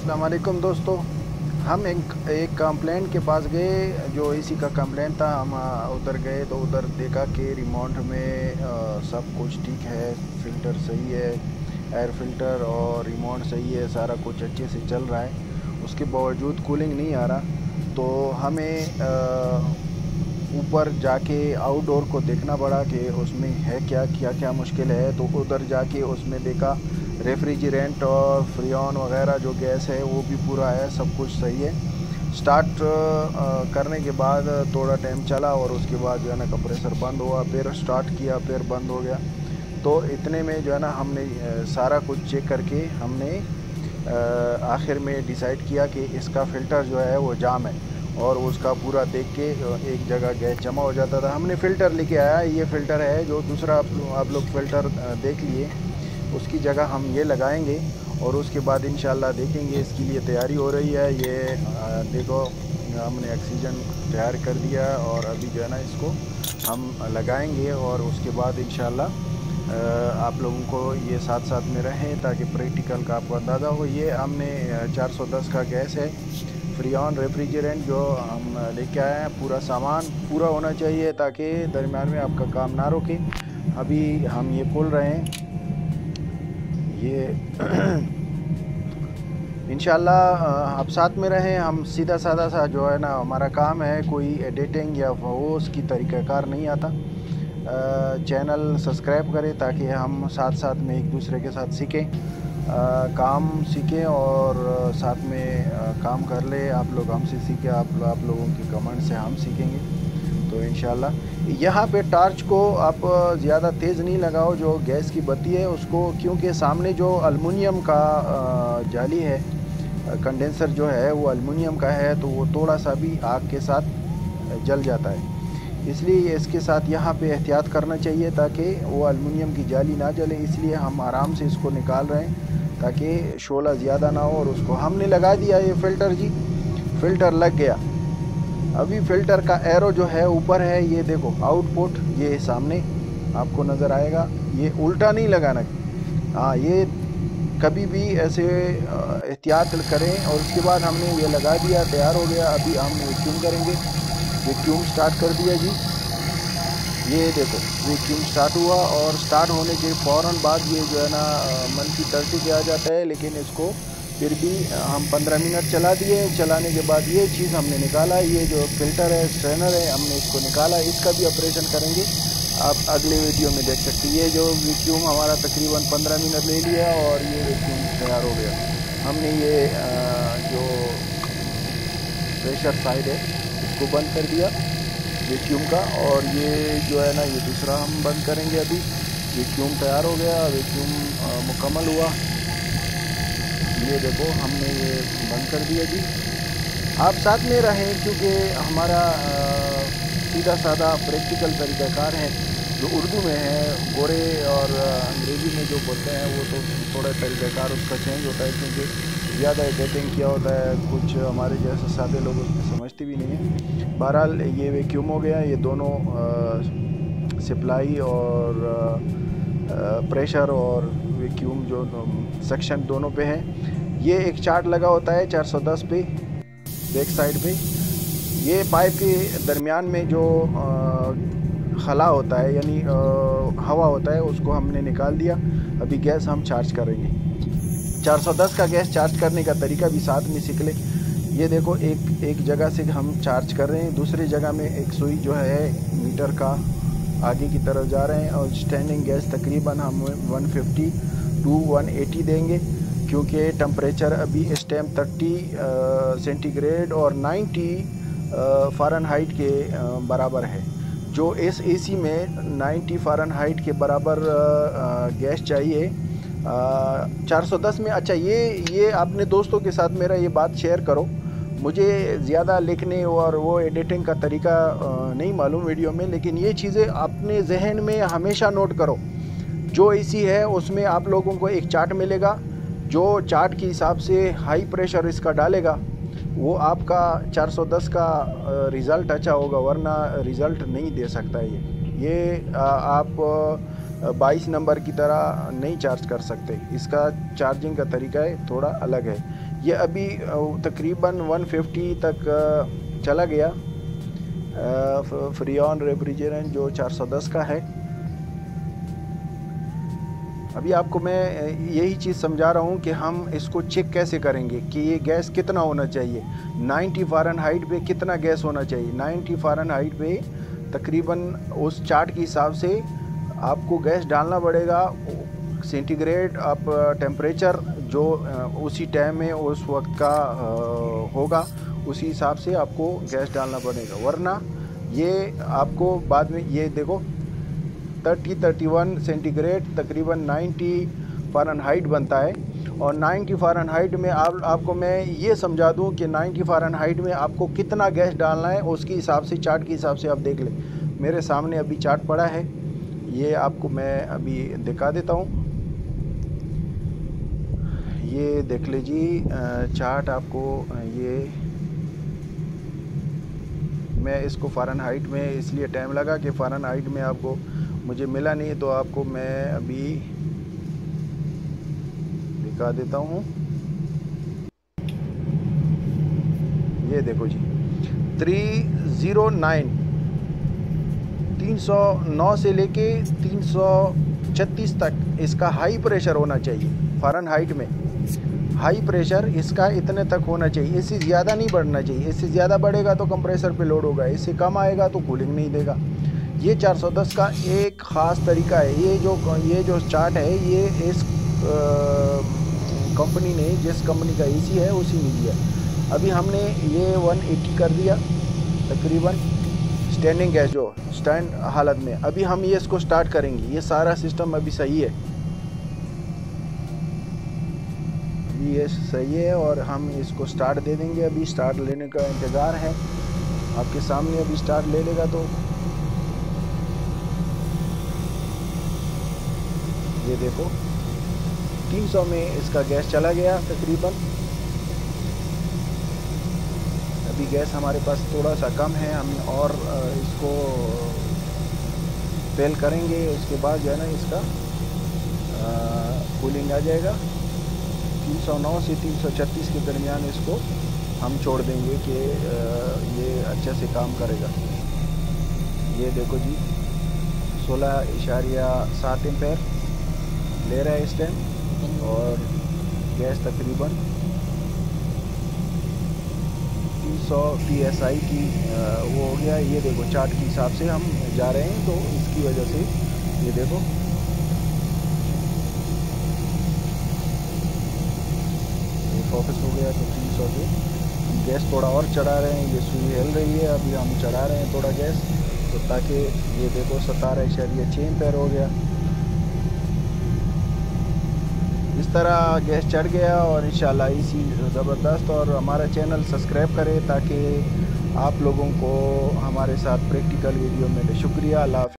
अस्सलाम वालेकुम दोस्तों। हम एक कंप्लेंट के पास गए, जो एसी का कंप्लेंट था। हम उधर गए तो उधर देखा कि रिमोट में सब कुछ ठीक है, फ़िल्टर सही है, एयर फ़िल्टर और रिमोट सही है, सारा कुछ अच्छे से चल रहा है। उसके बावजूद कूलिंग नहीं आ रहा, तो हमें ऊपर जाके आउटडोर को देखना पड़ा कि उसमें है क्या मुश्किल है। तो उधर जाके उसमें देखा रेफ्रिजरेंट और फ्रीऑन वगैरह जो गैस है वो भी पूरा है, सब कुछ सही है। स्टार्ट करने के बाद थोड़ा टाइम चला और उसके बाद जो है ना कंप्रेसर बंद हुआ, फिर स्टार्ट किया, फिर बंद हो गया। तो इतने में जो है ना हमने सारा कुछ चेक करके हमने आखिर में डिसाइड किया कि इसका फ़िल्टर जो है वो जाम है। और उसका पूरा देख के एक जगह गैस जमा हो जाता था। हमने फ़िल्टर लेके आया, ये फ़िल्टर है जो दूसरा आप लोग फ़िल्टर देख लिए, उसकी जगह हम ये लगाएंगे और उसके बाद इंशाल्लाह देखेंगे। इसके लिए तैयारी हो रही है। ये देखो, हमने ऑक्सीजन तैयार कर दिया और अभी जो है ना इसको हम लगाएंगे और उसके बाद इंशाल्लाह आप लोगों को ये साथ साथ में रहें ताकि प्रैक्टिकल का आपको अंदाज़ा हो। ये हमने 410 का गैस है, फ्रीऑन रेफ्रिजरेंट जो हम लेके आए हैं। पूरा सामान पूरा होना चाहिए ताकि दरमियान में आपका काम ना रुके। अभी हम ये खोल रहे हैं ये इंशाल्लाह आप साथ में रहें। हम सीधा साधा सा जो है ना हमारा काम है, कोई एडिटिंग या वो उसकी तरीक़ाकार नहीं आता। चैनल सब्सक्राइब करें ताकि हम साथ साथ में एक दूसरे के साथ सीखें, काम सीखें और साथ में काम कर ले। आप लोग हमसे सीखें, आप लोगों की कमेंट से हम सीखेंगे। तो इंशाल्लाह यहाँ पे टार्च को आप ज़्यादा तेज़ नहीं लगाओ, जो गैस की बत्ती है उसको, क्योंकि सामने जो अलमुनियम का जाली है, कंडेंसर जो है वो अलमुनियम का है, तो वो थोड़ा सा भी आग के साथ जल जाता है। इसलिए इसके साथ यहाँ पे एहतियात करना चाहिए ताकि वो अलमुनियम की जाली ना जले। इसलिए हम आराम से इसको निकाल रहे हैं ताकि शोला ज़्यादा ना हो। और उसको हमने लगा दिया ये फ़िल्टर जी, फ़िल्टर लग गया। अभी फ़िल्टर का एरो जो है ऊपर है, ये देखो आउटपुट ये सामने आपको नज़र आएगा। ये उल्टा नहीं लगाना, हाँ, ये कभी भी ऐसे एहतियात करें। और उसके बाद हमने ये लगा दिया, तैयार हो गया। अभी हम वैक्यूम करेंगे। वैक्यूम स्टार्ट कर दिया जी, ये देखो वैक्यूम स्टार्ट हुआ और स्टार्ट होने के फ़ौरन बाद ये जो है ना -30 पे आ जाता है। लेकिन इसको फिर भी हम 15 मिनट चला दिए। चलाने के बाद ये चीज़ हमने निकाला, ये जो फ़िल्टर है, स्ट्रेनर है, हमने इसको निकाला। इसका भी ऑपरेशन करेंगे, आप अगले वीडियो में देख सकते हैं। ये जो वैक्यूम हमारा तकरीबन 15 मिनट ले लिया और ये वैक्यूम तैयार हो गया। हमने ये जो प्रेशर साइड है इसको बंद कर दिया वैक्यूम का, और ये जो है ना ये दूसरा हम बंद करेंगे। अभी वैक्यूम तैयार हो गया, वैक्यूम मुकम्मल हुआ। ये देखो हमने ये बंद कर दिया जी। आप साथ में रहें क्योंकि हमारा सीधा साधा प्रैक्टिकल तरीक़ाकार है जो उर्दू में है। गोरे और अंग्रेज़ी में जो बोलते हैं वो तो थोड़ा तरीक़ाकार उसका चेंज होता है, क्योंकि ज़्यादा एडिटिंग किया होता है। कुछ हमारे जैसे सादे लोग उसमें समझते भी नहीं हैं। बहरहाल ये वैक्यूम हो गया। ये दोनों सप्लाई और प्रेशर और वैक्यूम जो सेक्शन दोनों पे है। ये एक चार्ट लगा होता है 410 पे बैक साइड पे। ये पाइप के दरमियान में जो खला होता है, यानी हवा होता है, उसको हमने निकाल दिया। अभी गैस हम चार्ज करेंगे। 410 का गैस चार्ज करने का तरीका भी साथ में सीख ले। ये देखो एक जगह से हम चार्ज कर रहे हैं, दूसरी जगह में एक सुई जो है मीटर का आगे की तरफ जा रहे हैं। और स्टैंडिंग गैस तकरीबन हम 150 टू 180 देंगे, क्योंकि टम्परेचर अभी इस टाइम 30 सेंटीग्रेड और 90 फ़ारेनहाइट के बराबर है। जो इस एसी में 90 फ़ारेनहाइट के बराबर गैस चाहिए 410 में। अच्छा, ये अपने दोस्तों के साथ मेरा ये बात शेयर करो। मुझे ज़्यादा लिखने और वो एडिटिंग का तरीका नहीं मालूम वीडियो में, लेकिन ये चीज़ें अपने जहन में हमेशा नोट करो। जो एसी है उसमें आप लोगों को एक चार्ट मिलेगा, जो चार्ट के हिसाब से हाई प्रेशर इसका डालेगा वो आपका 410 का रिज़ल्ट अच्छा होगा, वरना रिज़ल्ट नहीं दे सकता। ये आप 22 नंबर की तरह नहीं चार्ज कर सकते, इसका चार्जिंग का तरीका है थोड़ा अलग है। ये अभी तकरीबन 150 तक चला गया फ्रीऑन रेफ्रिजरेंट जो 410 का है। अभी आपको मैं यही चीज़ समझा रहा हूँ कि हम इसको चेक कैसे करेंगे कि ये गैस कितना होना चाहिए, 90 फ़ारेनहाइट पे कितना गैस होना चाहिए। 90 फ़ारेनहाइट पे तकरीबन उस चार्ट के हिसाब से आपको गैस डालना पड़ेगा। सेंटीग्रेड आप टेम्परेचर जो उसी टाइम में उस वक्त का होगा, उसी हिसाब से आपको गैस डालना पड़ेगा, वरना ये आपको बाद में ये देखो 30-31 सेंटीग्रेड तकरीबन 90 फ़ारेनहाइट बनता है। और 90 फ़ारेनहाइट में आपको मैं ये समझा दूं कि 90 फ़ारेनहाइट में आपको कितना गैस डालना है, उसके हिसाब से चार्ट के हिसाब से आप देख लें। मेरे सामने अभी चार्ट पड़ा है, ये आपको मैं अभी दिखा देता हूँ। ये देख लीजिए चार्ट आपको, ये मैं इसको फ़ारेनहाइट में इसलिए टाइम लगा कि फ़ारेनहाइट में आपको मुझे मिला नहीं, तो आपको मैं अभी दिखा देता हूँ। ये देखो जी 309 से लेके 336 तक इसका हाई प्रेशर होना चाहिए। फ़ारेनहाइट में हाई प्रेशर इसका इतने तक होना चाहिए, इससे ज़्यादा नहीं बढ़ना चाहिए। इससे ज़्यादा बढ़ेगा तो कंप्रेसर पे लोड होगा, इससे कम आएगा तो कूलिंग नहीं देगा। ये 410 का एक ख़ास तरीका है। ये जो चार्ट है ये इस कंपनी ने, जिस कंपनी का एसी है उसी ने दिया। अभी हमने ये 180 कर दिया तकरीबन स्टैंडिंग गैस जो स्टैंड हालत में। अभी हम ये इसको स्टार्ट करेंगे, ये सारा सिस्टम अभी सही है, ये सही है और हम इसको स्टार्ट दे देंगे। अभी स्टार्ट लेने का इंतज़ार है, आपके सामने अभी स्टार्ट ले लेगा। तो ये देखो 300 में इसका गैस चला गया तकरीबन। अभी गैस हमारे पास थोड़ा सा कम है, हम और इसको फेल करेंगे, उसके बाद जो है ना इसका कूलिंग आ जाएगा। 309 से 336 के दरमियान इसको हम छोड़ देंगे कि ये अच्छे से काम करेगा। ये देखो जी 16.7 एम्पेयर ले रहा है इस टाइम और गैस तकरीबन 300 PSI की वो हो गया। ये देखो चार्ट के हिसाब से हम जा रहे हैं, तो इसकी वजह से ये देखो फोकस हो गया। तो 300 पे गैस थोड़ा और चढ़ा रहे हैं, ये सुई हिल रही है, अभी हम चढ़ा रहे हैं थोड़ा गैस, तो ताकि ये देखो 17.6 एम्पेयर हो गया। इस तरह गैस चढ़ गया और इंशाल्लाह इसी ज़बरदस्त। और हमारा चैनल सब्सक्राइब करें ताकि आप लोगों को हमारे साथ प्रैक्टिकल वीडियो मिले। शुक्रिया, अल्लाह।